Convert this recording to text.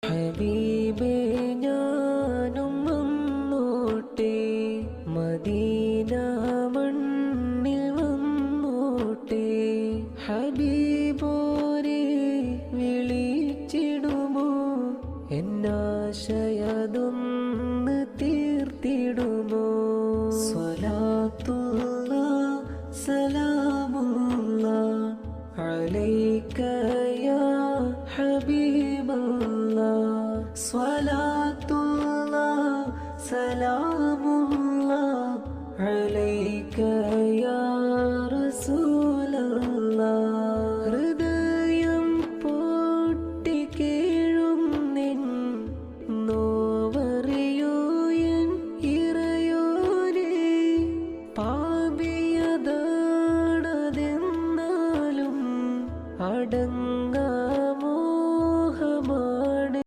ഹബീബേ ഞാനും വന്നോട്ടെ മദീന മണ്ണിൽ വന്നോട്ടെ ഹബീബോരെ വിളിച്ചിടുമോ എന്നാശയതൊന്ന് തീർത്തിടുമോ സ്വലാത്തുല്ലാഹ് സലാമുല്ലാഹ് അലൈക യാ ഹബീബല്ലാഹ് സ്വലാത്തുല്ലാഹ് സലാം